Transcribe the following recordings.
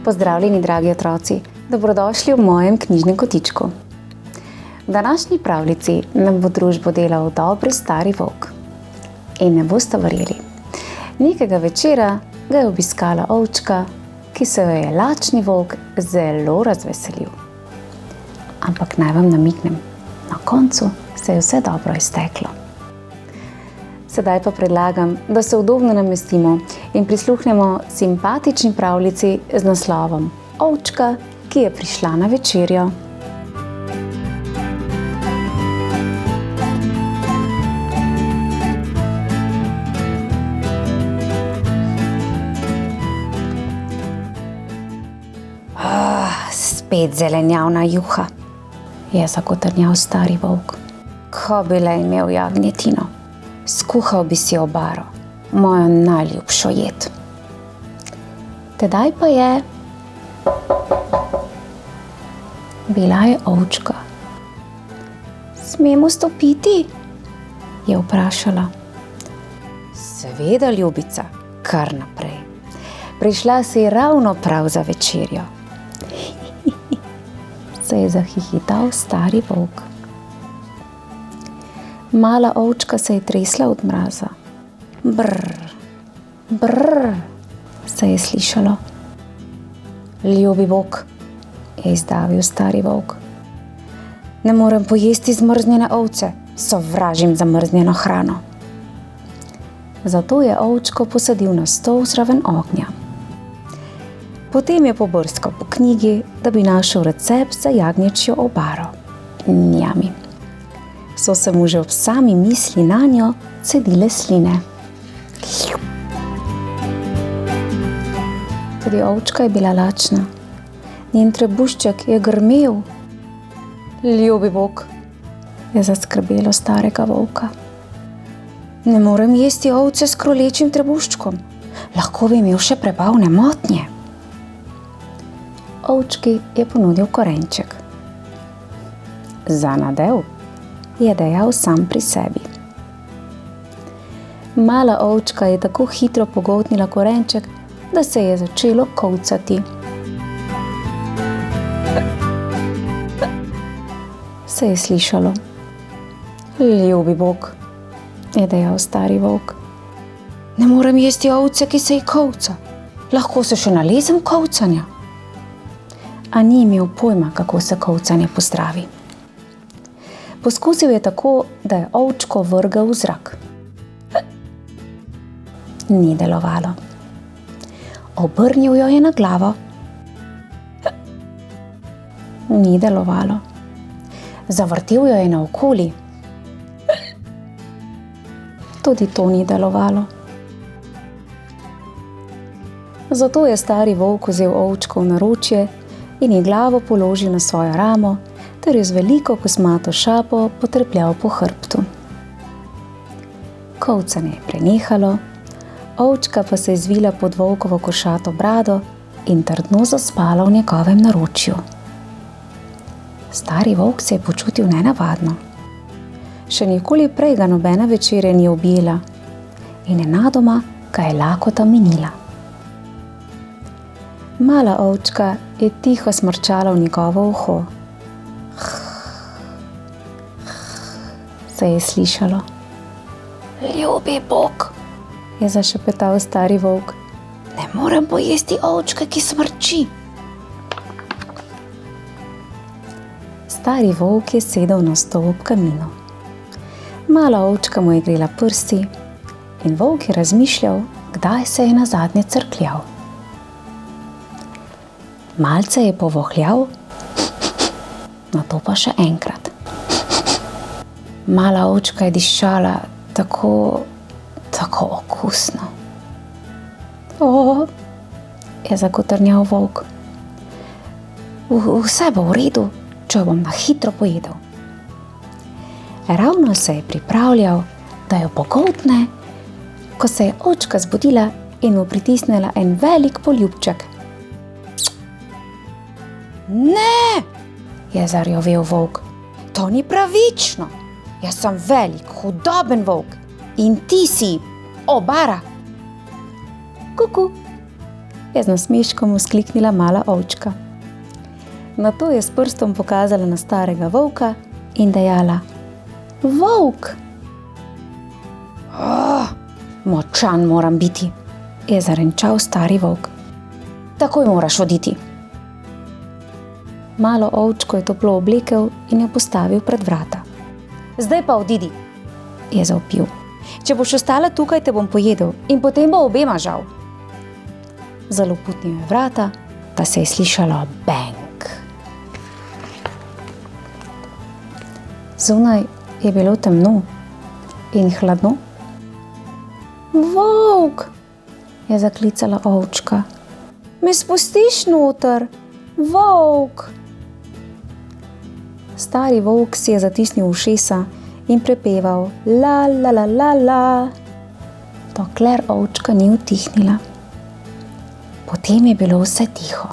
Pozdravljeni, dragi otroci, dobrodošli v mojem knjižnem kotičku. V današnji pravljici nam bo družbo delal dobri stari volk. In ne boste verjeli, nekega večera ga je obiskala ovčka, ki se jo je lačni volk zelo razveselil. Ampak naj vam namignem, na koncu se je vse dobro izteklo. Sedaj pa predlagam, da se udobno namestimo in prisluhnemo simpatični pravljici z naslovom Ovčka, ki je prišla na večerjo. Spet zelenjavna juha, je zakotrnjal stari volk. Ko bi le imel jagnjetino. Skuhal bi si obaro, mojo najljubšo jed. Tedaj pa je bila je ovčka. Smemo stopiti? Je vprašala. Seveda, ljubica, kar naprej. Prišla si ravno prav za večerjo. Se je zahihital stari volk. Mala ovčka se je tresla od mraza. Brr, brr, se je slišalo. Ljubi bog, je izdavil stari volk. Ne morem pojesti zmrznjene ovce, sovražim zamrznjeno hrano. Zato je ovčko posadil na stol zraven ognja. Potem je pobrskal po knjigi, da bi našel recept za jagnječjo obaro. Njami. So se mu že ob sami misli nanjo cedile sline. Tudi ovčka je bila lačna. Njen trebušček je grmel. Ljubi bog, je zaskrbelo starega volka. Ne morem jesti ovce s krolečim trebuščkom. Lahko bi imel še prebavne motnje. Ovčki je ponudil korenček. Za nadev, je dejal sam pri sebi. Mala ovčka je tako hitro pogoltnila korenček, da se je začelo kolcati. Se je slišalo. Ljubi bog, je dejal stari volk. Ne morem jesti ovce, ki se ji kolca. Lahko se še nalezem kolcanja. A ni imel pojma, kako se kolcanje pozdravi. Poskusil je tako, da je ovčko vrgel v zrak. Ni delovalo. Obrnil jo je na glavo. Ni delovalo. Zavrtel jo je naokoli. Tudi to ni delovalo. Zato je stari volk vzel ovčko v naročje in ji glavo položil na svojo ramo, ter jo z veliko kosmato šapo potrepljal po hrbtu. Kolcanje je prenehalo, ovčka pa se je zvila pod volkovo košato brado in trdno zaspala v njegovem naročju. Stari volk se je počutil nenavadno. Še nikoli prej ga nobena večerja ni objela in nenadoma ga je lakota minila. Mala ovčka je tiho smrčala v njegovo uho. Se je slišalo. Ljubi bog, je zašepetal stari volk. Ne morem pojesti ovčke, ki smrči. Stari volk je sedel na stol ob kaminu. Mala ovčka mu je grela prsti in volk je razmišljal, kdaj se je nazadnje crkljal. Malce je povohljal, nato pa še enkrat. Mala ovčka je dišala tako okusno. O, je zakotrnjal volk. Vse bo v redu, če jo bom na hitro pojedel. Ravno se je pripravljal, da jo pogoltne, ko se je ovčka zbudila in mu pritisnila en velik poljubček. Ne, je zarjovel volk. To ni pravično. Jaz sem velik, hudoben volk in ti si obara. Kuku, je z nasmeškom vzkliknila mala ovčka. Nato je s prstom pokazala na starega volka in dejala: Volk! Močan moram biti, je zarenčal stari volk. Takoj moraš oditi. Malo ovčko je toplo oblekel in jo postavil pred vrata. Zdaj pa odidi, je zavpil. Če boš ostala tukaj, te bom pojedel in potem bo obema žal. Zaloputnil je vrata, da se je slišalo bang. Zunaj je bilo temno in hladno. Volk, je zaklicala ovčka. Me spustiš noter, volk? Stari volk si je zatisnil ušesa in prepeval la la la la la, dokler ovčka ni utihnila. Potem je bilo vse tiho.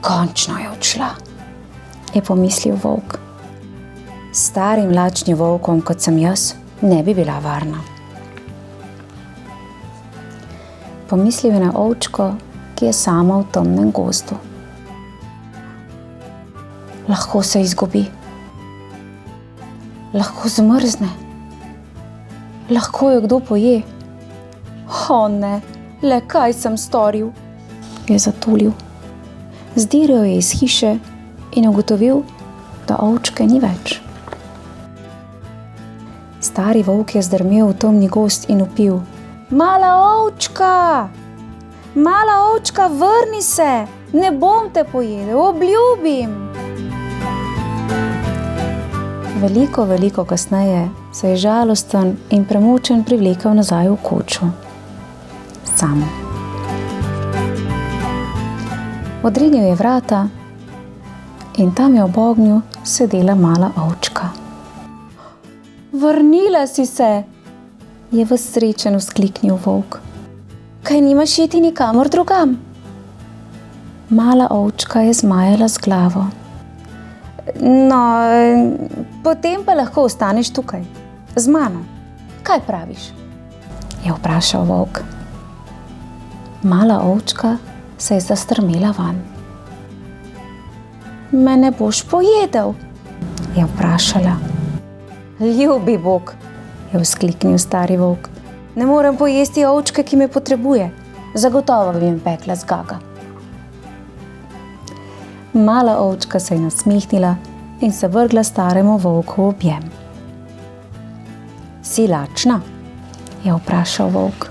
Končno je odšla, je pomislil volk. S starim lačnim volkom, kot sem jaz, ne bi bila varna. Pomislil je na ovčko, ki je sama v temnem gozdu. Lahko se izgubi. Lahko zmrzne. Lahko jo kdo poje. O ne, le kaj sem storil, je zatulil. Zdiril je iz hiše in ugotovil, da ovčke ni več. Stari volk je zdrmel v temni gozd in vpil: Mala ovčka! Mala ovčka, vrni se! Ne bom te pojedel, obljubim! Veliko kasneje se je žalosten in premučen privlekel nazaj v kočo. Sam. Odrinil je vrata in tam je ob ognju sedela mala ovčka. Vrnila si se, je ves srečen vzkliknil volk. Kaj nimaš iti nikamor drugam? Mala ovčka je zmajala z glavo. No, potem pa lahko ostaneš tukaj, z mano. Kaj praviš? Je vprašal volk. Mala ovčka se je zastrmela vanj. Me ne boš pojedel? Je vprašala. Ljubi Bog, je vzkliknil stari volk. Ne morem pojesti ovčke, ki me potrebuje. Zagotovo bi me pekla zgaga. Mala ovčka se je nasmehnila in se vrgla staremu volku v objem. Si lačna? Je vprašal volk.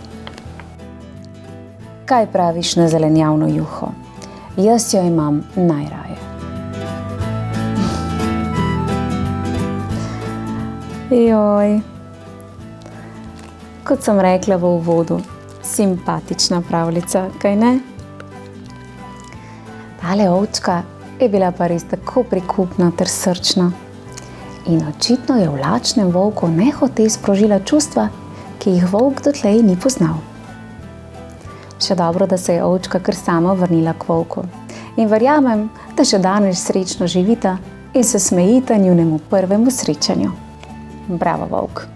Kaj praviš na zelenjavno juho? Jaz jo imam najraje. Joj. Kot sem rekla v uvodu, simpatična pravljica, kaj ne? Tale ovčka je bila pa res tako prikupna ter srčna. In očitno je v lačnem volku nehote sprožila čustva, ki jih volk dotlej ni poznal. Še dobro, da se je ovčka kar sama vrnila k volku. In verjamem, da še danes srečno živita in se smejita njunemu prvemu srečanju. Bravo, volk.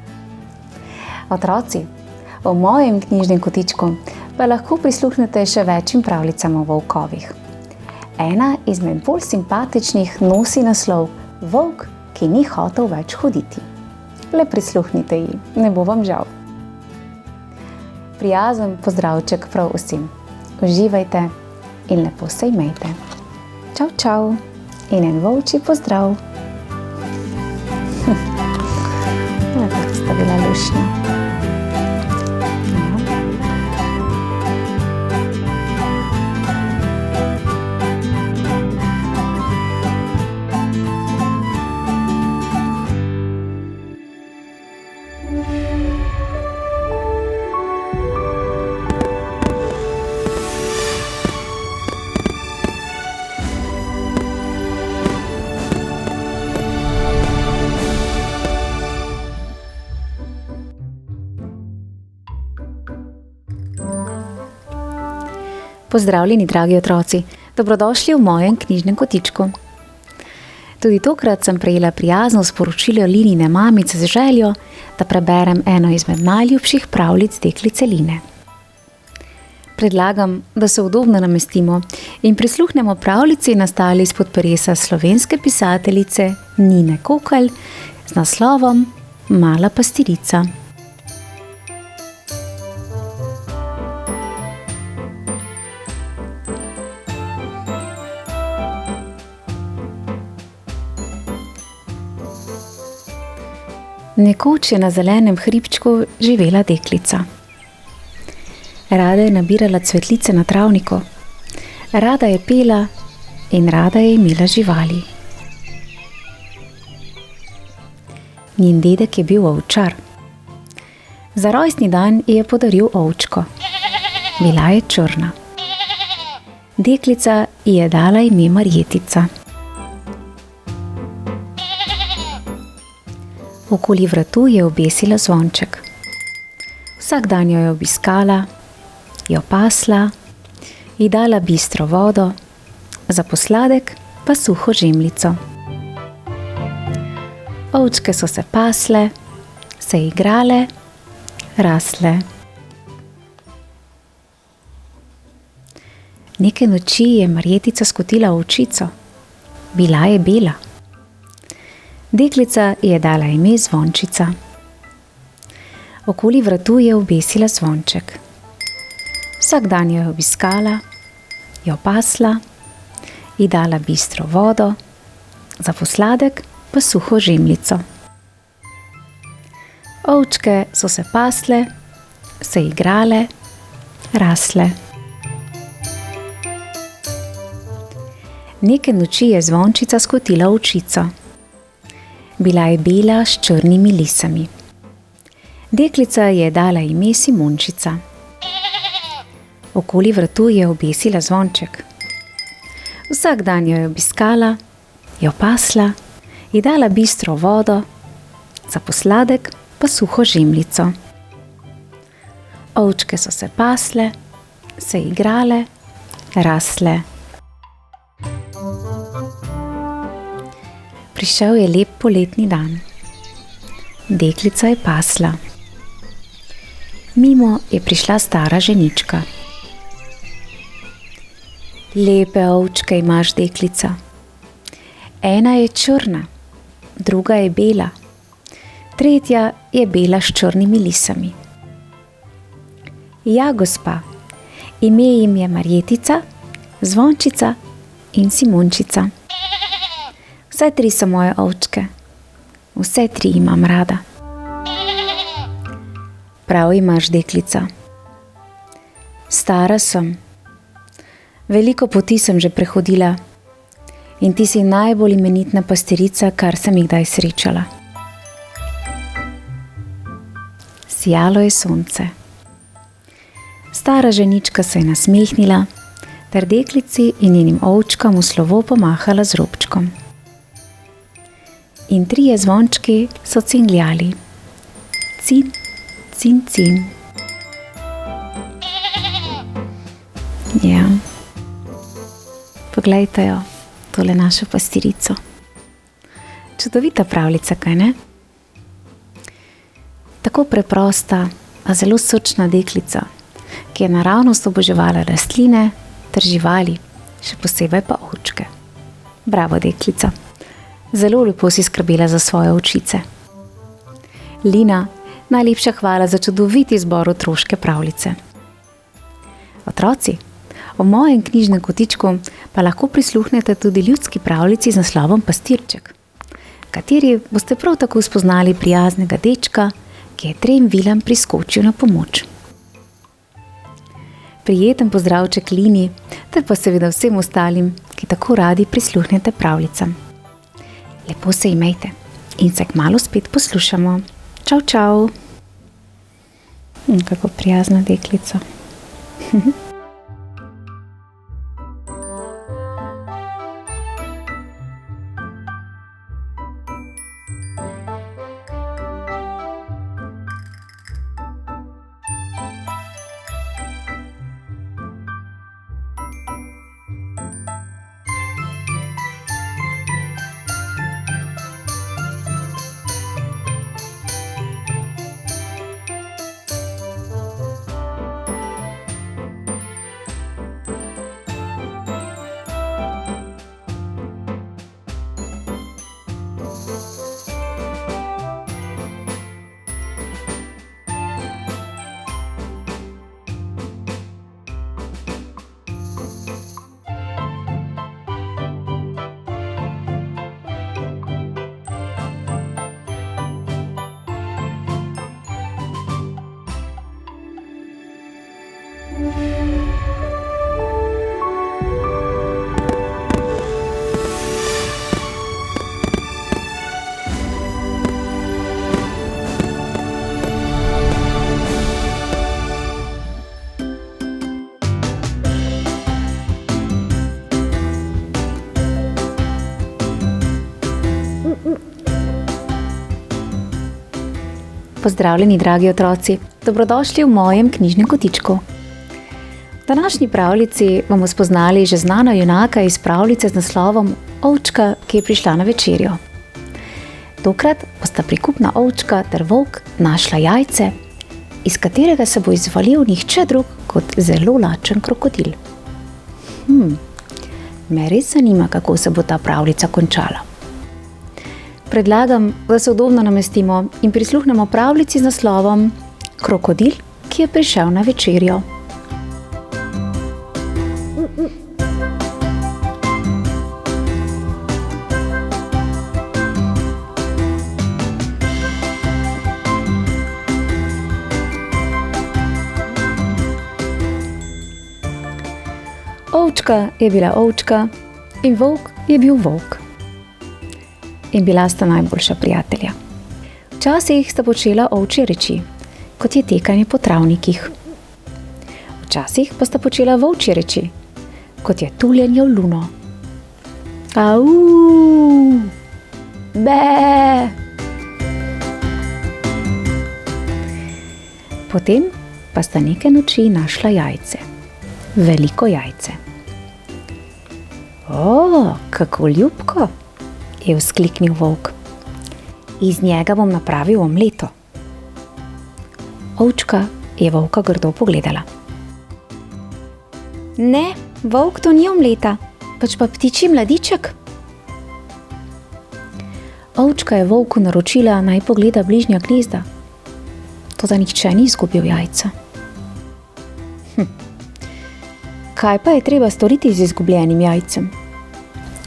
Otroci, v mojem knjižnem kotičku pa lahko prisluhnete še večjim pravljicam o volkovih. Ena izmed bolj simpatičnih nosi naslov Volk, ki ni hotel več hoditi. Le prisluhnite ji, ne bo vam žal. Prijazen pozdravček prav vsem. Uživajte in lepo se imejte. Čau, čau in en volčji pozdrav. Tako sta bila lušna. Pozdravljeni, dragi otroci, dobrodošli v mojem knjižnem kotičku. Tudi tokrat sem prejela prijazno sporočilo Linine mamice z željo, da preberem eno izmed najljubših pravljic deklice Line. Predlagam, da se udobno namestimo in prisluhnemo pravljici nastali izpod peresa slovenske pisateljice Nine Kokelj z naslovom Mala pastirica. Nekoč je na zelenem hribčku živela deklica. Rada je nabirala cvetlice na travniku, rada je pela in rada je imela živali. Njen dedek je bil ovčar. Za rojstni dan ji je podaril ovčko. Bila je črna. Deklica ji je dala ime Marjetica. Okoli vratu je obesila zvonček. Vsak dan jo je obiskala, jo pasla, ji dala bistro vodo, za posladek pa suho žemljico. Ovčke so se pasle, se igrale, rasle. Neke noči je Marjetica skotila ovčico. Bila je bela. Deklica ji je dala ime Zvončica. Okoli vratu je obesila zvonček. Vsak dan jo je obiskala, jo pasla, ji dala bistro vodo, za posladek pa suho žemljico. Ovčke so se pasle, se igrale, rasle. Neke noči je Zvončica skotila ovčico. Bila je bela s črnimi lisami. Deklica ji je dala ime Simončica. Okoli vratu je obesila zvonček. Vsak dan jo je obiskala, jo pasla, ji dala bistro vodo, za posladek pa suho žemljico. Ovčke so se pasle, se igrale, rasle. Prišel je lep poletni dan. Deklica je pasla. Mimo je prišla stara ženička. Lepe ovčke imaš, deklica. Ena je črna, druga je bela, tretja je bela s črnimi lisami. Ja, gospa, ime jim je Marjetica, Zvončica in Simončica. Vse tri so moje ovčke. Vse tri imam rada. Prav imaš, deklica. Stara sem. Veliko poti sem že prehodila in ti si najbolj imenitna pastirica, kar sem jih kdaj srečala. Sijalo je sonce. Stara ženička se je nasmehnila ter deklici in njenim ovčkam v slovo pomahala z robčkom. In trije zvončki so cingljali. Cin, cin, cin. Ja. Poglejte jo, tole našo pastirico. Čudovita pravljica, kaj ne? Tako preprosta, a zelo sočna deklica, ki je naravnost oboževala rastline ter živali, še posebej pa ovčke. Bravo, deklica. Zelo lepo si skrbela za svoje ovčice. Lina, najlepša hvala za čudovit izbor otroške pravljice. Otroci, v mojem knjižnem kotičku pa lahko prisluhnete tudi ljudski pravljici z naslovom Pastirček, v kateri boste prav tako spoznali prijaznega dečka, ki je trem vilam priskočil na pomoč. Prijeten pozdravček Lini, ter pa seveda vsem ostalim, ki tako radi prisluhnete pravljicam. Lepo se imejte in se kmalu spet poslušamo. Čau, čau. Kako prijazna deklica. Pozdravljeni, dragi otroci, dobrodošli v mojem knjižnem kotičku. V današnji pravljici bomo spoznali že znana junaka iz pravljice z naslovom Ovčka, ki je prišla na večerjo. Tokrat bosta prikupna ovčka ter volk našla jajce, iz katerega se bo izvalil nihče drug kot zelo lačen krokodil. Me res zanima, kako se bo ta pravljica končala. Predlagam, da se udobno namestimo in prisluhnemo pravljici z naslovom Krokodil, ki je prišel na večerjo. Ovčka je bila ovčka in volk je bil volk. In bila sta najboljša prijatelja. Včasih sta počela ovčje reči, kot je tekanje po travnikih. Včasih pa sta počela volčje reči, kot je tuljenje v luno. Au, be. Potem pa sta neke noči našla jajce. Veliko jajce. O, kako ljubko, je vzkliknil volk. Iz njega bom napravil omleto. Ovčka je volka grdo pogledala. Ne, volk, to ni omleta, pač pa ptičji mladiček. Ovčka je volku naročila, naj pogleda bližnja gnezda. Toda nihče ni izgubil jajca. Kaj pa je treba storiti z izgubljenim jajcem?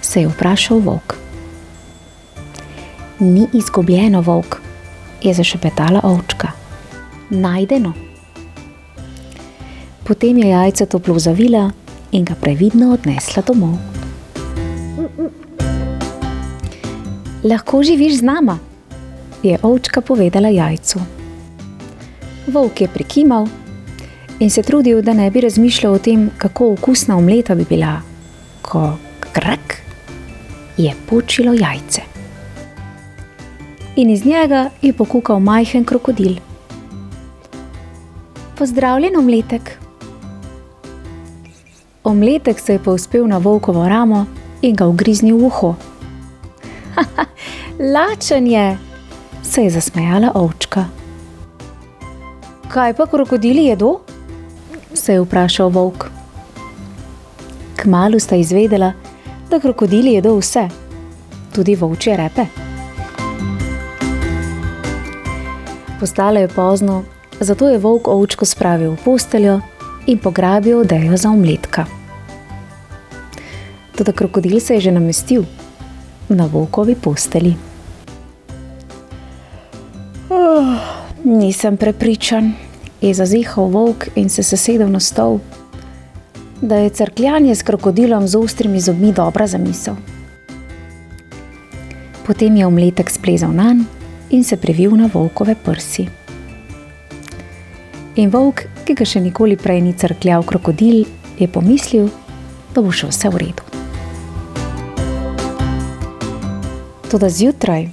Se je vprašal volk. Ni izgubljeno, volk, je zašepetala ovčka. Najdeno. Potem je jajce toplo zavila in ga previdno odnesla domov. Lahko živiš z nama, je ovčka povedala jajcu. Volk je prikimal in se trudil, da ne bi razmišljal o tem, kako okusna omleta bi bila, ko krak je počilo jajce. In iz njega je pokukal majhen krokodil. Pozdravljen, omletek. Omletek se je povzpel na volkovo ramo in ga ugriznil v uho. Lačen je, se je zasmejala ovčka. Kaj pa krokodili jedo? Se je vprašal volk. Kmalu sta izvedela, da krokodili jedo vse, tudi volčje repe. Postalo je pozno, zato je volk ovčko spravil v posteljo in pograbil odejo za omletka. Toda krokodil se je že namestil na volkovi postelji. Nisem prepričan, je zazihal volk in se sesedel na stol, da je crkljanje s krokodilom z ostrimi zobmi dobra zamisel. Potem je omletek splezal nanj in se privil na volkove prsi. In volk, ki ga še nikoli prej ni crkljal krokodil, je pomislil, da bo šel vse v redu. Toda zjutraj.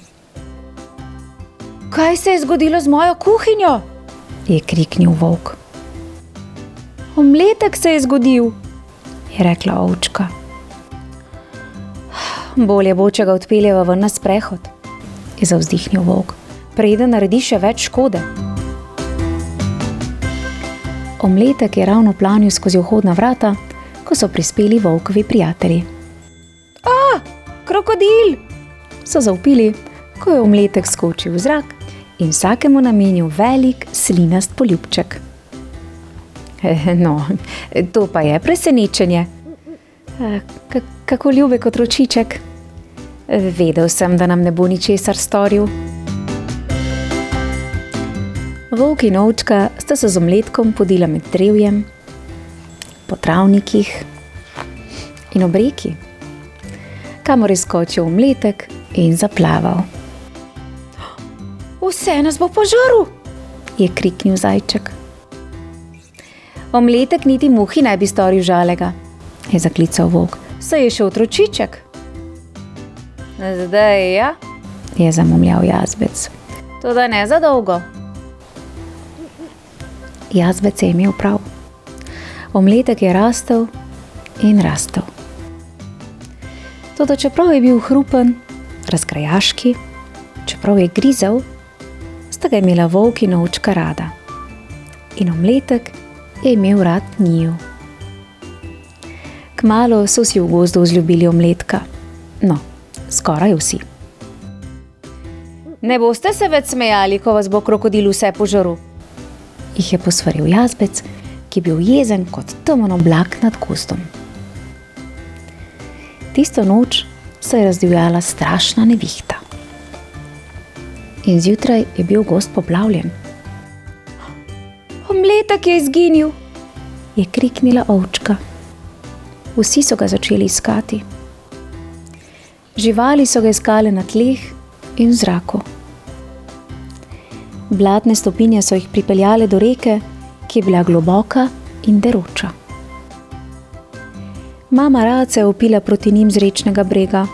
Kaj se je zgodilo z mojo kuhinjo? Je kriknil volk. Omletek se je zgodil, je rekla ovčka. Bolje bo, če ga odpeljeva ven na sprehod, je zavzdihnil volk, preden naredi še več škode. Omletek je ravno planil skozi vhodna vrata, ko so prispeli volkovi prijatelji. Krokodil! So zavpili, ko je omletek skočil v zrak in vsakemu namenil velik slinast poljubček. No, to pa je presenečenje. Kako ljubek otročiček. Vedel sem, da nam ne bo ničesar storil. Volk in ovčka sta se z omletkom podila med drevjem, po travnikih in ob reki, kamor je skočil omletek in zaplaval. Vse nas bo požrl, je kriknil zajček. Omletek niti muhi ne bi storil žalega, je zaklical volk. Saj je še otročiček. Zdaj ja, je zamomljal jazbec. Toda ne za dolgo. Jazbec je imel prav. Omletek je rastel in rastel. Toda čeprav je bil hrupen, razgrajaški, čeprav je grizel, sta ga imela volk in ovčka rada. In omletek je imel rad njiju. Kmalu so si v gozdu vzljubili omletka. No, skoraj vsi. Ne boste se več smejali, ko vas bo krokodil vse požrl, jih je posvaril Jazbec, ki je bil jezen kot temen oblak nad gozdom. Tisto noč se je razdivjala strašna nevihta. In zjutraj je bil gozd poplavljen. Omletek je izginil, je kriknila ovčka. Vsi so ga začeli iskati. Živali so ga iskale na tleh in v zraku. Blatne stopinje so jih pripeljale do reke, ki je bila globoka in deroča. Mama Raca je vpila proti njim z rečnega brega.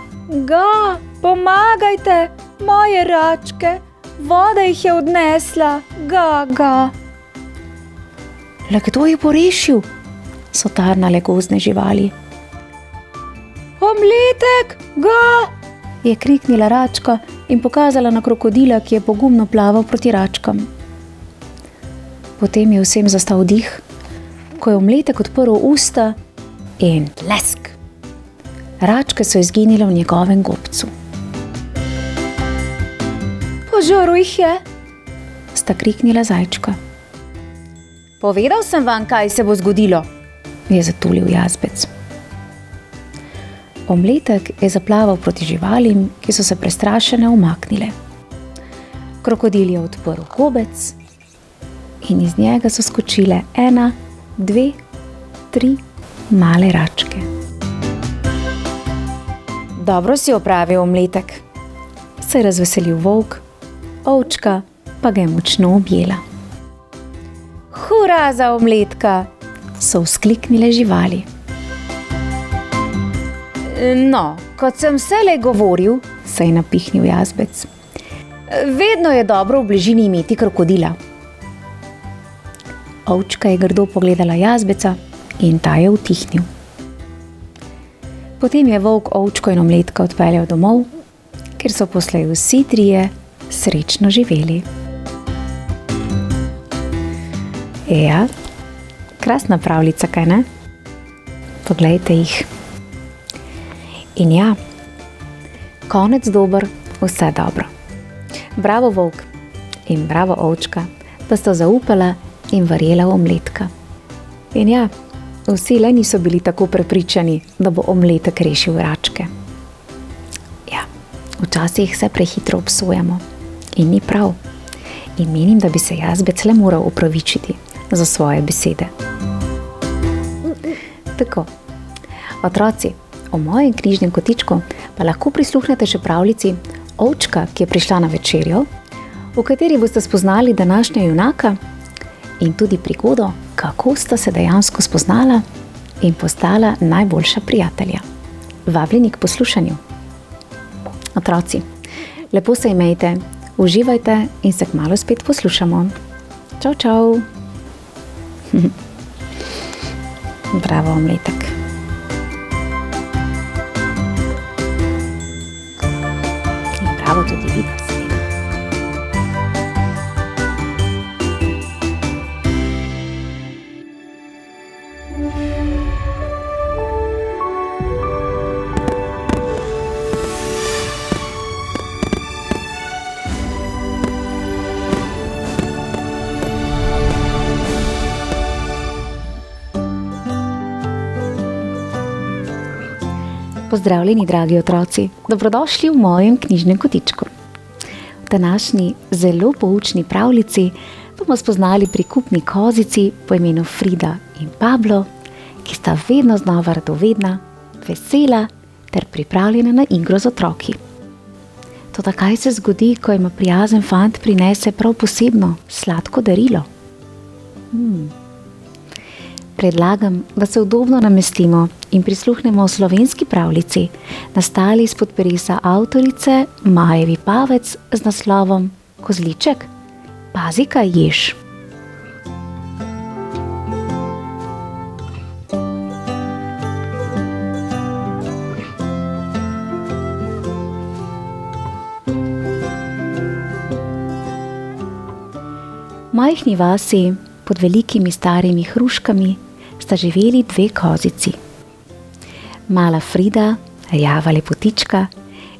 Ga, pomagajte, moje račke, voda jih je odnesla, ga. Le kdo je porešil? So tarnale gozdne živali. Omletek, ga! Je kriknila račka in pokazala na krokodila, ki je pogumno plaval proti račkam. Potem je vsem zastal dih, ko je omletek odprl usta in lesk. Račke so izginile v njegovem gobcu. Požrl jih je, sta kriknila zajčka. Povedal sem vam, kaj se bo zgodilo, je zatulil Jazbec. Omletek je zaplaval proti živalim, ki so se prestrašene umaknile. Krokodil je odprl gobec in iz njega so skočile 1, 2, 3 male račke. Dobro si opravil, Omletek, se je razveselil volk, ovčka pa ga je močno objela. Hura za Omletka, so vzkliknile živali. No, kot sem vselej govoril, se je napihnil Jazbec, vedno je dobro v bližini imeti krokodila. Ovčka je grdo pogledala Jazbeca in ta je utihnil. Potem je volk ovčko in Omletka odpeljal domov, kjer so poslej vsi trije srečno živeli. Ja, krasna pravljica, kaj ne? Poglejte jih. In ja, konec dober, vse dobro. Bravo volk in bravo ovčka, da sta zaupala in verjela v Omletka. In ja, vsi le niso bili tako prepričani, da bo Omletek rešil račke. Ja, včasih se prehitro obsojamo in ni prav. In menim, da bi se Jazbec le moral opravičiti za svoje besede. Tako, otroci, v mojem knjižnem kotičku pa lahko prisluhnete še pravljici Ovčka, ki je prišla na večerjo, v kateri boste spoznali današnja junaka in tudi prigodo, kako sta se dejansko spoznala in postala najboljša prijatelja. Vabljeni k poslušanju. Otroci, lepo se imejte, uživajte in se kmalu spet poslušamo. Čau, čau. Bravo, Omletek. In bravo tudi vidva, seveda. Pozdravljeni, dragi otroci, dobrodošli v mojem knjižnem kotičku. V današnji zelo poučni pravljici bomo spoznali prikupni kozici po imenu Frida in Pablo, ki sta vedno znova radovedna, vesela ter pripravljena na igro z otroki. Toda kaj se zgodi, ko jima prijazen fant prinese prav posebno sladko darilo? Predlagam, da se udobno namestimo in prisluhnemo slovenski pravljici, nastali izpod peresa avtorice Majevi Pavec z naslovom Kozliček, pazi, kaj ješ. majhni vasi pod velikimi starimi hruškami sta živeli 2 kozici. Mala Frida, rjava lepotička,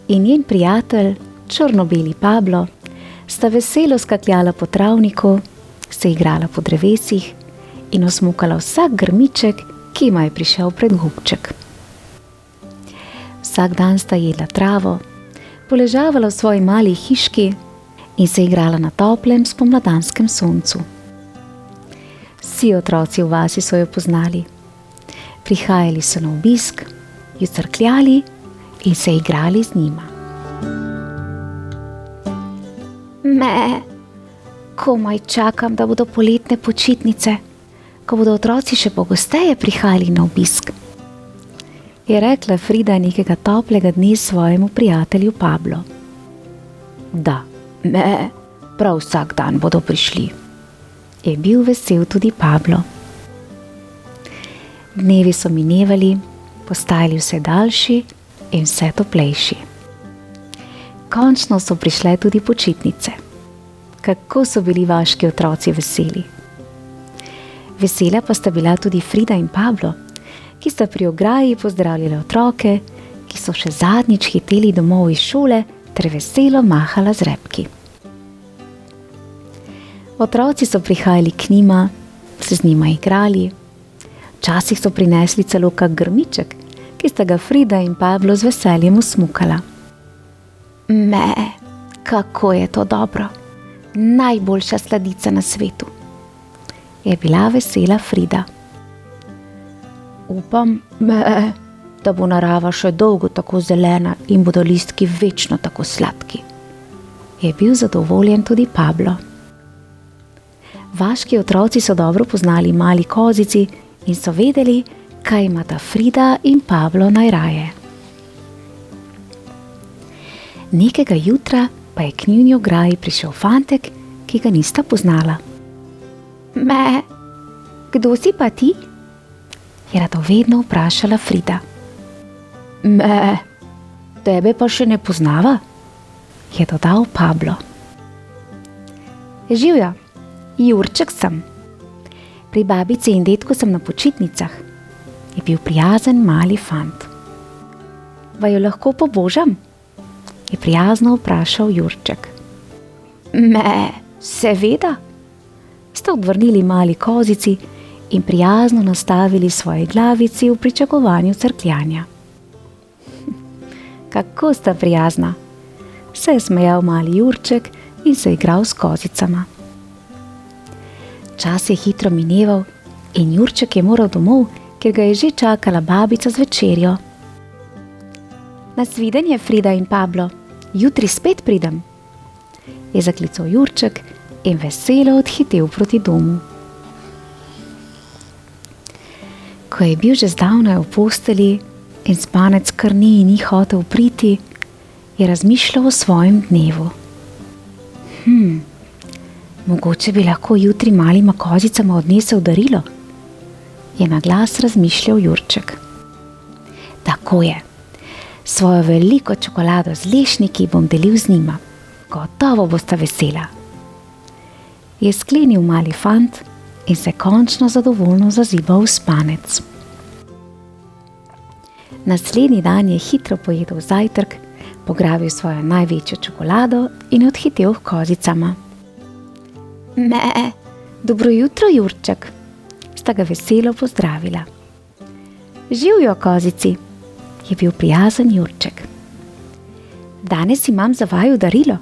in njen prijatelj, črno-beli Pablo, sta veselo skakljala po travniku, se igrala po drevesih in osmukala vsak grmiček, ki jima je prišel pred gubček. Vsak dan sta jedla travo, poležavala v svoji mali hiški in se igrala na toplem spomladanskem soncu. Vsi otroci v vasi so jo poznali. Prihajali so na obisk, jo crkljali in se igrali z njima. Komaj čakam, da bodo poletne počitnice, ko bodo otroci še pogosteje prihajali na obisk, je rekla Frida nekega toplega dne svojemu prijatelju Pablo. Da, prav vsak dan bodo prišli, je bil vesel tudi Pablo. Dnevi so minevali, postajali vse daljši in vse toplejši. Končno so prišle tudi počitnice. Kako so bili vaški otroci veseli. Vesela pa sta bila tudi Frida in Pablo, ki sta pri ograji pozdravljali otroke, ki so še zadnjič hiteli domov iz šole ter veselo mahala z repki. Otroci so prihajali k njima, se z njima igrali, včasih so prinesli celo kak grmiček, ki sta ga Frida in Pablo z veseljem usmukala. Kako je to dobro, najboljša sladica na svetu, je bila vesela Frida. Upam, da bo narava še dolgo tako zelena in bodo listki večno tako sladki, je bil zadovoljen tudi Pablo. Vaški otroci so dobro poznali mali kozici in so vedeli, kaj imata Frida in Pablo najraje. Nekega jutra pa je k njuni ograji prišel fantek, ki ga nista poznala. Kdo si pa ti? Je radovedno vprašala Frida. Tebe pa še ne poznava, je dodal Pablo. Živjo, Jurček sem. Pri babici in dedku sem na počitnicah, je bil prijazen mali fant. Vaju lahko pobožam? Je prijazno vprašal Jurček. Seveda, sta odvrnili mali kozici in prijazno nastavili svoje glavici v pričakovanju crkljanja. Kako sta prijazna, se je smejal mali Jurček in se igral s kozicama. Čas je hitro mineval in Jurček je moral domov, ker ga je že čakala babica z večerjo. Nasvidenje, Frida in Pablo, jutri spet pridem, je zaklical Jurček in veselo odhitel proti domu. Ko je bil že zdavnaj v posteli in spanec kar ni hotel priti, je razmišljal o svojem dnevu. Mogoče bi lahko jutri malima kozicama odnesel darilo, je na glas razmišljal Jurček. Tako je, svojo veliko čokolado z lešniki bom delil z njima, gotovo bosta vesela, je sklenil mali fant in se končno zadovoljno zazibal v spanec. Naslednji dan je hitro pojedel zajtrk, pograbil svojo največjo čokolado in odhitel k kozicama. Dobro jutro, Jurček, sta ga veselo pozdravila. Živjo, kozici, je bil prijazen Jurček. Danes imam za vaju darilo,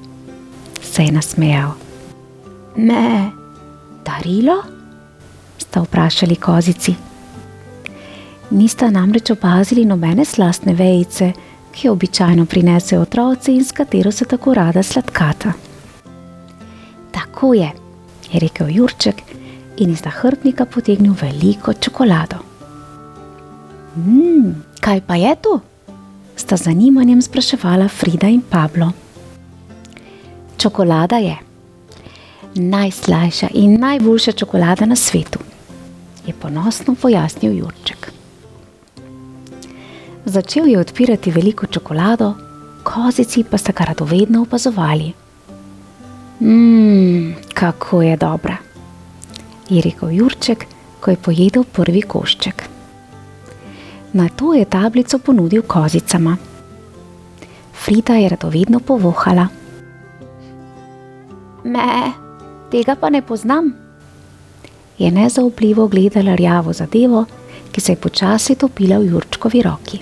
se je nasmejal. Darilo? Sta vprašali kozici. Nista namreč opazili nobene slastne vejice, ki jo običajno prinesejo otroci in s katero se tako rada sladkata. Tako je rekel Jurček in iz nahrbtnika potegnil veliko čokolado. Kaj pa je to? Sta z zanimanjem spraševala Frida in Pablo. Čokolada je najslajša in najboljša čokolada na svetu, je ponosno pojasnil Jurček. Začel je odpirati veliko čokolado, kozici pa sta ga radovedno opazovali. Kako je dobra, je rekel Jurček, ko je pojedel prvi košček. Nato je tablico ponudil kozicama. Frida je radovedno povohala. Tega pa ne poznam, je nezaupljivo gledala rjavo zadevo, ki se je počasi topila v Jurčkovi roki.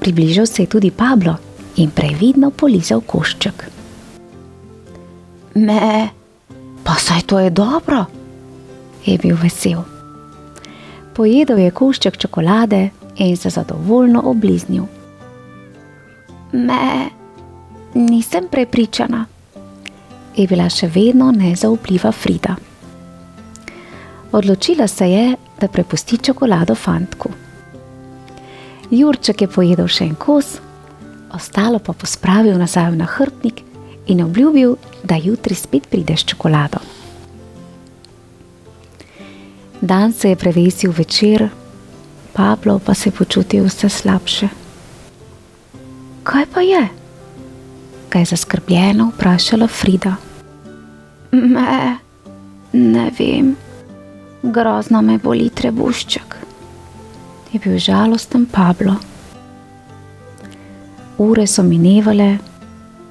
Približal se je tudi Pablo in previdno polizal košček. Pa saj to je dobro, je bil vesel. Pojedel je košček čokolade in se zadovoljno obliznil. Nisem prepričana, je bila še vedno nezaupljiva Frida. Odločila se je, da prepusti čokolado fantku. Jurček je pojedel še en kos, ostalo pa pospravil nazaj v nahrbtnik in obljubil, da jutri spet pride s čokolado. Dan se je prevesil večer, Pablo pa se je počutil vse slabše. Kaj pa je? Ga je zaskrbljeno vprašala Frida. Ne vem, grozno me boli trebušček, je bil žalosten Pablo. Ure so minevale,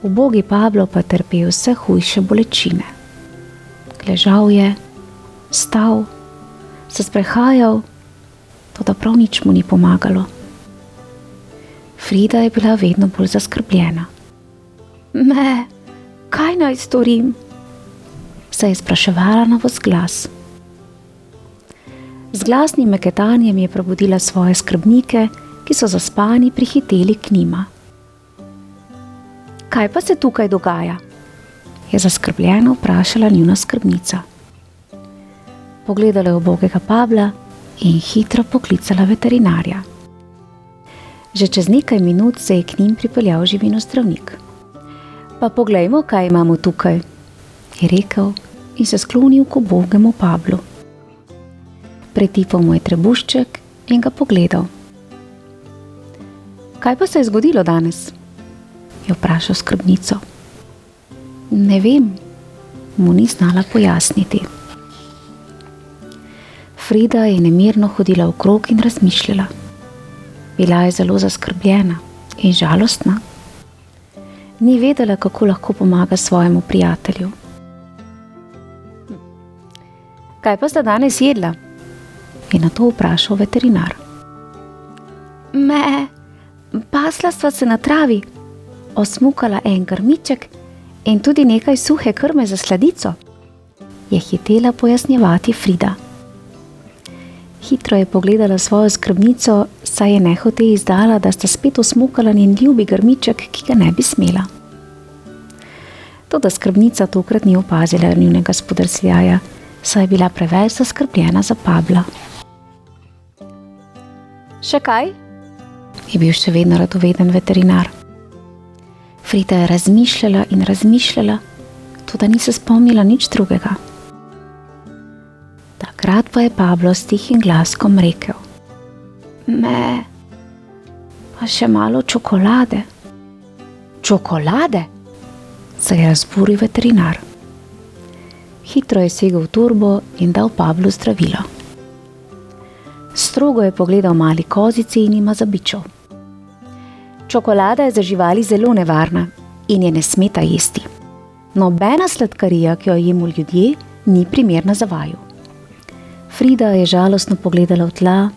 ubogi Pablo pa trpel vse hujše bolečine. Ležal je, stal, se sprehajal, toda prav nič mu ni pomagalo. Frida je bila vedno bolj zaskrbljena. Kaj naj storim? Se je spraševala na ves glas. Z glasnim meketanjem je prebudila svoje skrbnike, ki so zaspani prihiteli k njima. Kaj pa se tukaj dogaja? Je zaskrbljeno vprašala njuna skrbnica. Pogledala je ubogega Pabla in hitro poklicala veterinarja. Že čez nekaj minut se je k njim pripeljal živinozdravnik. Pa poglejmo, kaj imamo tukaj, je rekel in se sklonil k ubogemu Pablu. Pretipal mu je trebušček in ga pogledal. Kaj pa se je zgodilo danes? Je vprašal skrbnico. Ne vem, mu ni znala pojasniti. Frida je nemirno hodila okrog in razmišljala. Bila je zelo zaskrbljena in žalostna. Ni vedela, kako lahko pomaga svojemu prijatelju. Kaj pa sta danes jedla? Je nato vprašal veterinar. Pasla sva se na travi, osmukala en grmiček in tudi nekaj suhe krme za sladico, je hitela pojasnjevati Frida. Hitro je pogledala svojo skrbnico, saj je nehote izdala, da sta spet osmukala njen ljubi grmiček, ki ga ne bi smela. Toda skrbnica tokrat ni opazila njunega spodrsljaja, saj je bila preveč zaskrbljena za Pabla. Še kaj? Je bil še vedno radoveden veterinar. Frida je razmišljala in razmišljala, toda ni se spomnila nič drugega. Takrat pa je Pablo s tihim glaskom rekel. Pa še malo čokolade. Čokolade? Se je razburil veterinar. Hitro je segel v torbo in dal Pablu zdravilo. Strogo je pogledal mali kozici in jima zabičal. Čokolada je za živali zelo nevarna in je ne smeta jesti. Nobena sladkarija, ki jo jemo ljudje, ni primerna za vaju. Frida je žalostno pogledala v tla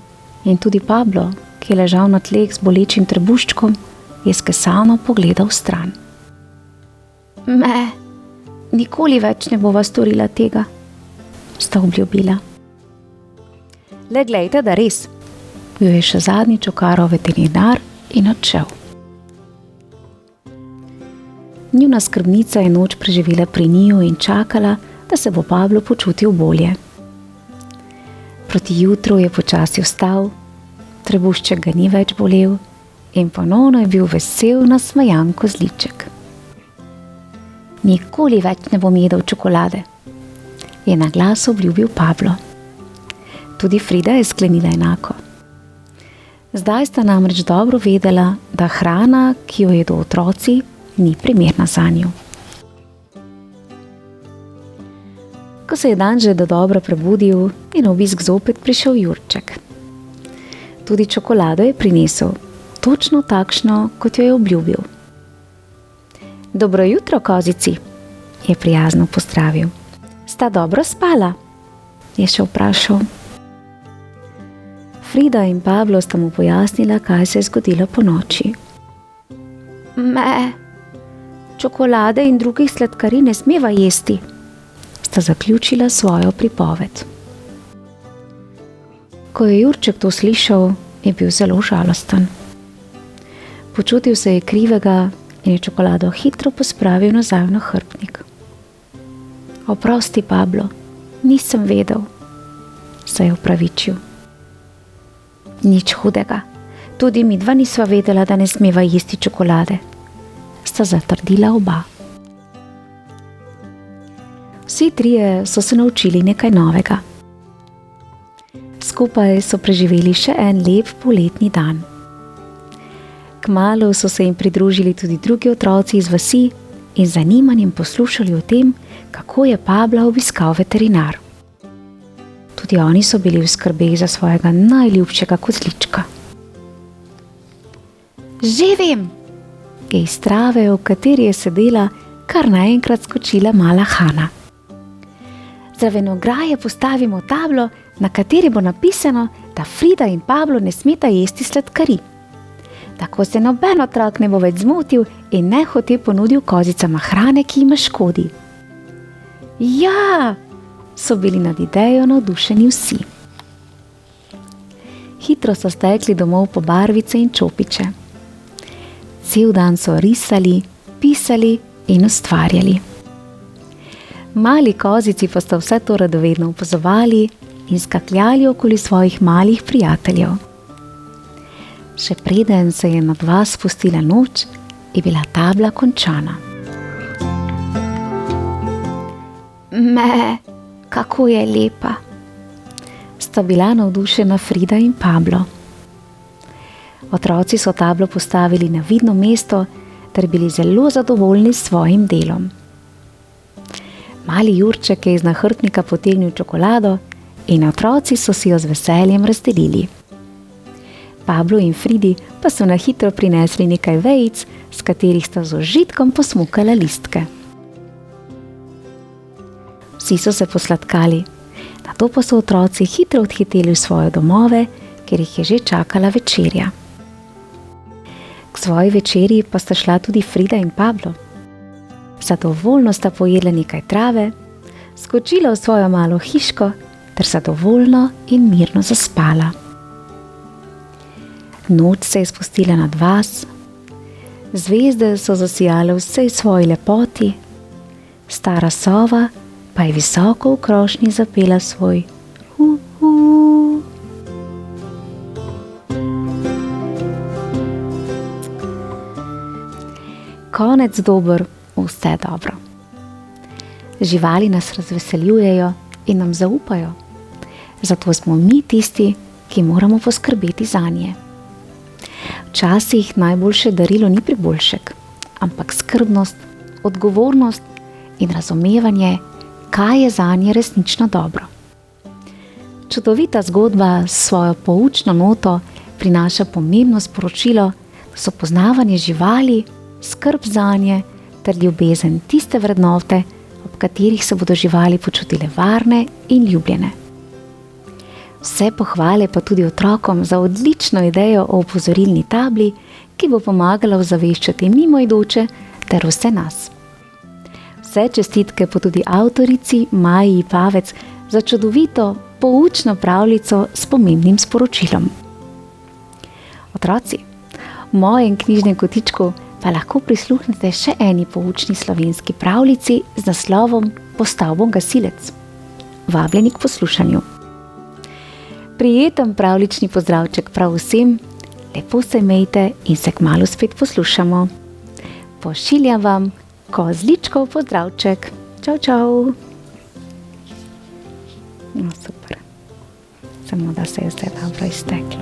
in tudi Pablo, ki je ležal na tleh z bolečim trebuščkom, je skesano pogledal stran. Nikoli več ne bova storila tega, sta obljubila. Le glejte, da res, jo je še zadnjič okaral veterinar in odšel. Njuna skrbnica je noč preživela pri njiju in čakala, da se bo Pablo počutil bolje. Proti jutru je počasi vstal, trebušček ga ni več bolel in ponovno je bil vesel nasmejan kozliček. Nikoli več ne bom jedel čokolade, je na glas obljubil Pablo. Tudi Frida je sklenila enako. Zdaj sta namreč dobro vedela, da hrana, ki jo jedo otroci, ni primerna zanju. Ko se je dan že dodobra prebudil, je na obisk zopet prišel Jurček. Tudi čokolado je prinesel, točno takšno, kot jo je obljubil. Dobro jutro, kozici, je prijazno pozdravil. Sta dobro spala? Je še vprašal. Frida in Pablo sta mu pojasnila, kaj se je zgodilo po noči. Čokolade in drugih sladkarij ne smeva jesti, sta zaključila svojo pripoved. Ko je Jurček to slišal, je bil zelo žalosten. Počutil se je krivega in je čokolado hitro pospravil nazaj v nahrbtnik. Oprosti, Pablo, nisem vedel, se je opravičil. Nič hudega, tudi midva nisva vedela, da ne smeva jesti čokolade, sta zatrdila oba. Vsi trije so se naučili nekaj novega. Skupaj so preživeli še en lep poletni dan. Kmalu so se jim pridružili tudi drugi otroci iz vasi in z zanimanjem poslušali o tem, kako je Pabla obiskal veterinar. Tudi oni so bili v skrbeh za svojega najljubšega kozlička. Že vem, je iz trave, v kateri je sedela, kar naenkrat skočila mala Hana. Zraven ograje postavimo tablo, na kateri bo napisano, da Frida in Pablo ne smeta jesti sladkarij. Tako se noben otrok ne bo več zmotil in nehote ponudil kozicama hrane, ki jima škodi. Ja, so bili nad idejo navdušeni vsi. Hitro so stekli domov po barvice in čopiče. Cel dan so risali, pisali in ustvarjali. Mali kozici pa sta vse to radovedno opazovali in skakljali okoli svojih malih prijateljev. Še preden se je nad vas spustila noč, je bila tabla končana. Kako je lepa, sta bila navdušena Frida in Pablo. Otroci so tablo postavili na vidno mesto ter bili zelo zadovoljni s svojim delom. Mali Jurček je iz nahrbtnika potegnil čokolado in otroci so si jo z veseljem razdelili. Pablo in Fridi pa so na hitro prinesli nekaj vejic, s katerih sta z užitkom posmukala listke. Vsi so se posladkali, nato pa so otroci hitro odhiteli v svoje domove, kjer jih je že čakala večerja. K svoji večerji pa sta šla tudi Frida in Pablo. Zadovoljno sta pojedla nekaj trave, skočila v svojo malo hiško ter zadovoljno in mirno zaspala. Noč se je spustila nad vas, zvezde so zasijale v vsej svoji lepoti, stara sova pa je visoko v krošnji zapela svoj hu-hu. Konec dober, vse dobro. Živali nas razveseljujejo in nam zaupajo, zato smo mi tisti, ki moramo poskrbeti zanje. Včasih najboljše darilo ni priboljšek, ampak skrbnost, odgovornost in razumevanje, kaj je zanje resnično dobro. Čudovita zgodba s svojo poučno noto prinaša pomembno sporočilo, da so poznavanje živali, skrb zanje ter ljubezen tiste vrednote, ob katerih se bodo živali počutile varne in ljubljene. Vse pohvale pa tudi otrokom za odlično idejo o opozorilni tabli, ki bo pomagala ozaveščati mimoidoče ter vse nas. Vse čestitke pa tudi avtorici Maji Pavec za čudovito, poučno pravljico s pomembnim sporočilom. Otroci, v mojem knjižnem kotičku pa lahko prisluhnete še eni poučni slovenski pravljici z naslovom Postal bom gasilec. Vabljeni k poslušanju. Prijeten pravljični pozdravček prav vsem, lepo se imejte in se kmalu spet poslušamo. Pošiljam vam kozličkov pozdravček. Čau, čau. No, super. Samo da se je zdaj dobro izteklo.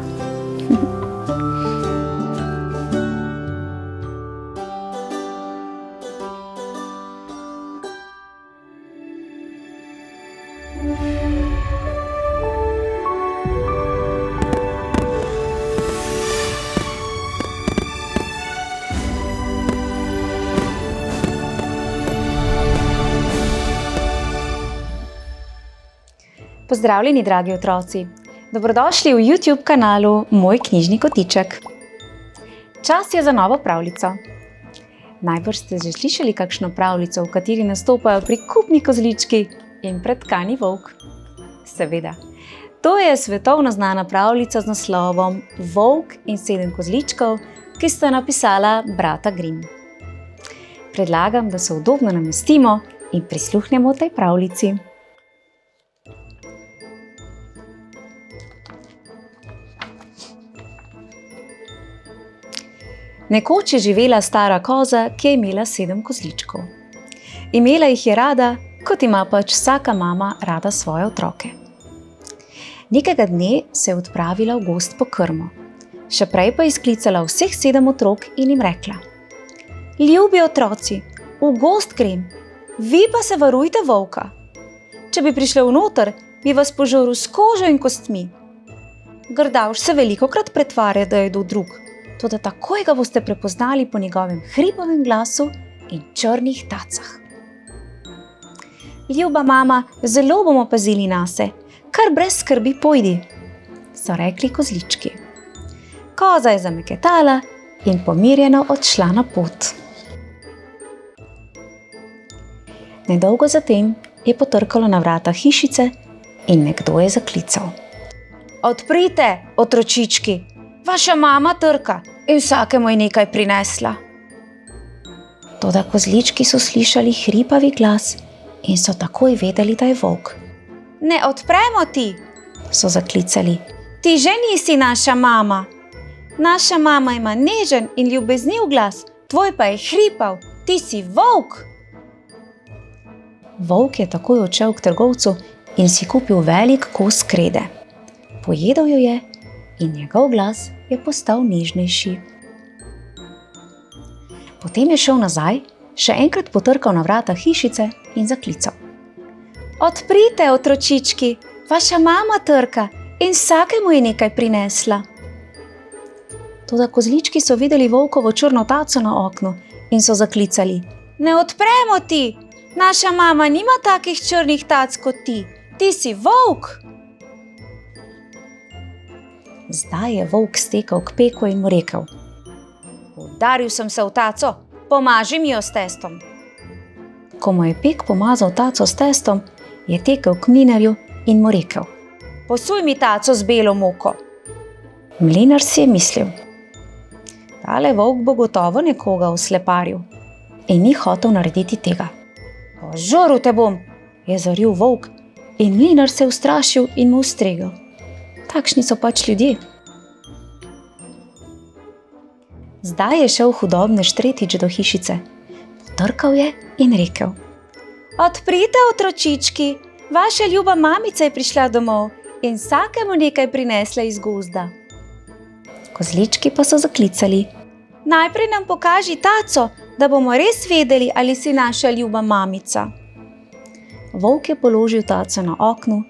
Pozdravljeni, dragi otroci! Dobrodošli v YouTube kanalu Moj knjižni kotiček. Čas je za novo pravljico. Najbrž ste že slišali kakšno pravljico, v kateri nastopajo prikupni kozlički in pretkani volk. Seveda, to je svetovno znana pravljica z naslovom Volk in 7 kozličkov, ki sta napisala brata Grimm. Predlagam, da se udobno namestimo in prisluhnemo tej pravljici. Nekoč je živela stara koza, ki je imela 7 kozličkov. Imela jih je rada, kot ima pač vsaka mama rada svoje otroke. Nekega dne se je odpravila v gozd po krmo. Še prej pa je sklicala vseh 7 otrok in jim rekla: Ljubi otroci, v gozd grem, vi pa se varujte volka. Če bi prišle vnoter, bi vas požrl s kožo in kostmi. Grdavš se velikokrat pretvarja, da je kdo drug, toda takoj ga boste prepoznali po njegovem hripavem glasu in črnih tacah. Ljuba mama, zelo bomo pazili nase, kar brez skrbi pojdi, so rekli kozlički. Koza je zameketala in pomirjeno odšla na pot. Nedolgo zatem je potrkalo na vrata hišice in nekdo je zaklical: Odprite, otročički! Vaša mama trka in vsakemu je nekaj prinesla. Toda kozlički so slišali hripavi glas in so takoj vedeli, da je volk. Ne odpremo ti, so zaklicali. Ti že nisi naša mama. Naša mama ima nežen in ljubezniv glas, tvoj pa je hripav, ti si volk. Volk je takoj odšel k trgovcu in si kupil velik kos krede. Pojedel jo je in njegov glas je postal nežnejši. Potem je šel nazaj, še enkrat potrkal na vrata hišice in zaklical: Odprite, otročički, vaša mama trka in vsakemu je nekaj prinesla. Toda kozlički so videli volkovo črno taco na oknu in so zaklicali: Ne odpremo ti, naša mama nima takih črnih tac kot ti, ti si volk. Zdaj je volk stekel k peku in mu rekel: Udaril sem se v taco, pomaži mi jo s testom. Ko mu je pek pomazal taco s testom, je tekel k mlinarju in mu rekel: Posuj mi taco z belo moko. Mlinar si je mislil: Tale volk bo gotovo nekoga osleparil, in ni hotel narediti tega. Požrl te bom, je zaril volk, in mlinar se je ustrašil in mu ustregel. Takšni so pač ljudje. Zdaj je šel hudobnež tretjič do hišice. Potrkal je in rekel: Odprite, otročički, vaša ljuba mamica je prišla domov in vsakemu nekaj prinesla iz gozda. Kozlički pa so zaklicali: Najprej nam pokaži taco, da bomo res vedeli, ali si naša ljuba mamica. Volk je položil taco na oknu,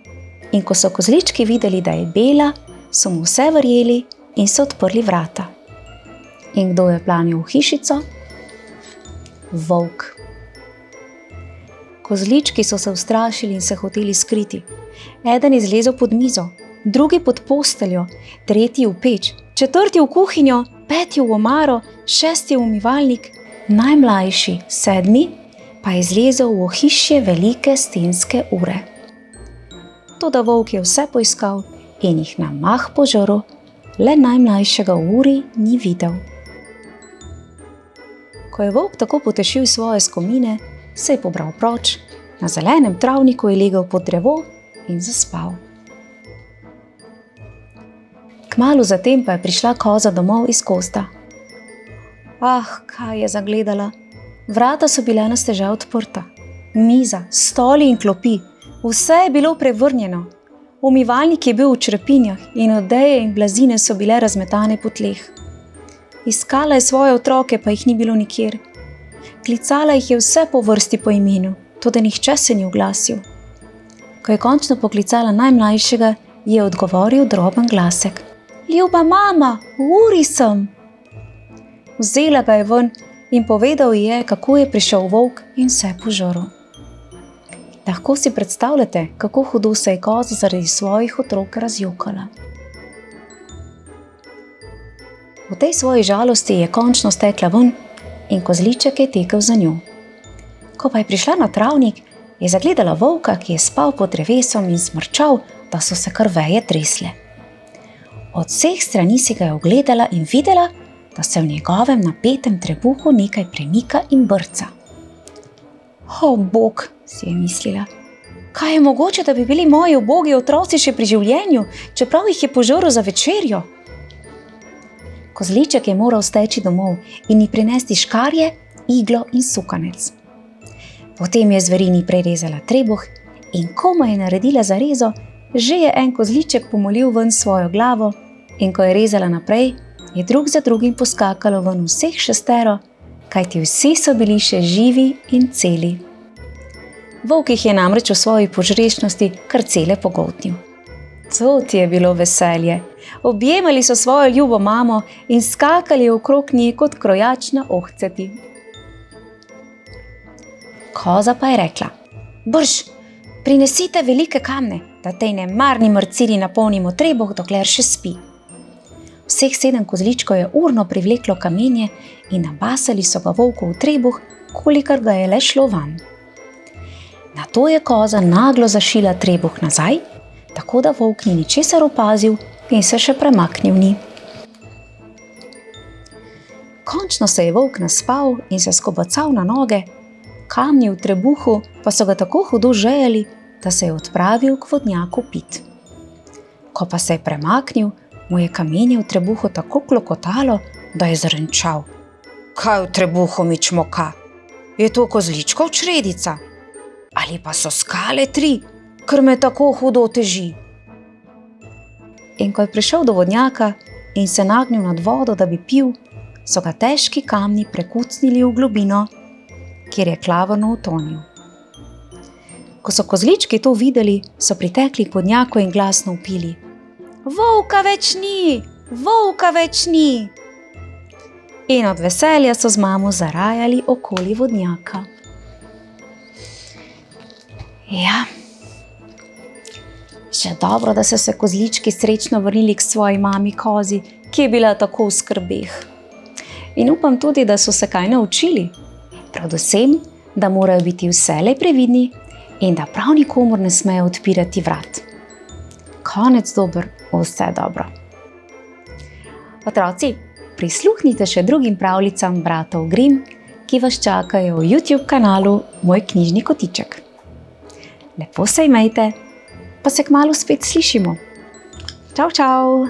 in ko so kozlički videli, da je bela, so mu vse verjeli in so odprli vrata. In kdo je planil v hišico? Volk. Kozlički so se ustrašili in se hoteli skriti. Eden je zlezel pod mizo, drugi pod posteljo, tretji v peč, četrti v kuhinjo, peti v omaro, šesti v umivalnik, najmlajši, 7, pa je zlezel v ohišje velike stenske ure. Toda volk je vse poiskal in jih na mah požrl, le najmlajšega v uri ni videl. Ko je volk tako potešil svoje skomine, se je pobral proč, na zelenem travniku je legel pod drevo in zaspal. Kmalu zatem pa je prišla koza domov iz gozda. Kaj je zagledala? Vrata so bila na stežaj odprta, miza, stoli in klopi, vse je bilo prevrnjeno. Umivalnik je bil v črepinjah in odeje in blazine so bile razmetane po tleh. Iskala je svoje otroke, pa jih ni bilo nikjer. Klicala jih je vse po vrsti po imenu, toda nihče se ni oglasil. Ko je končno poklicala najmlajšega, je odgovoril droben glasek. Ljuba mama, v uri sem. Vzela ga je ven in povedal ji je, kako je prišel volk in vse požrl. Lahko si predstavljate, kako hudo se je koza zaradi svojih otrok razjokala. V tej svoji žalosti je končno stekla ven in kozliček je tekel za njo. Ko pa je prišla na travnik, je zagledala volka, ki je spal pod drevesom in smrčal, da so se kar veje tresle. Od vseh strani si ga je ogledala in videla, da se v njegovem napetem trebuhu nekaj premika in brca. O, Bog, si je mislila, kaj je mogoče, da bi bili moji ubogi otroci še pri življenju, čeprav jih je požrl za večerjo? Kozliček je moral steči domov in ji prinesti škarje, iglo in sukanec. Potem je zverini prerezala trebuh in ko mu je naredila zarezo, že je en kozliček pomolil ven svojo glavo in ko je rezala naprej, je drug za drugim poskakalo ven vseh 6, kajti vsi so bili še živi in celi. Volk jih je namreč v svoji požrešnosti kar cele pogoltnil. To ti je bilo veselje. Objemali so svojo ljubo mamo in skakali okrog nje kot krojač na ohceti. Koza pa je rekla, brž, prinesite velike kamne, da tej nemarni mrcili napolnimo trebuh, dokler še spi. Vseh 7 kozličkov je urno privleklo kamenje in nabasali so ga volku v trebuh, kolikor ga je le šlo van. Nato je koza naglo zašila trebuh nazaj, tako da volk ni ničesar opazil in se še premaknil ni. Končno se je volk naspal in se skobacal na noge, kamni v trebuhu pa so ga tako hudo žejali, da se je odpravil k vodnjaku pit. Ko pa se je premaknil, mu je kamenje v trebuhu tako klokotalo, da je zarenčal. Kaj v trebuhu mi čmoka? Je to kozličkov čredica? Ali pa so skale 3, ker me tako hudo teži? In ko je prišel do vodnjaka in se nagnil nad vodo, da bi pil, so ga težki kamni prekucnili v globino, kjer je klavrno utonil. Ko so kozlički to videli, so pritekli k vodnjaku in glasno vpili. Volka več ni! Volka več ni! In od veselja so z mamo zarajali okoli vodnjaka. Ja, še dobro, da so se kozlički srečno vrnili k svoji mami kozi, ki je bila tako v skrbeh. In upam tudi, da so se kaj naučili. Predvsem, da morajo biti vselej previdni in da prav nikomur ne smejo odpirati vrat. Konec dober, vse dobro. Otroci, prisluhnite še drugim pravljicam bratov Grimm, ki vas čakajo v YouTube kanalu Moj knjižni kotiček. Lepo se imejte, pa se kmalu spet slišimo. Čau, čau!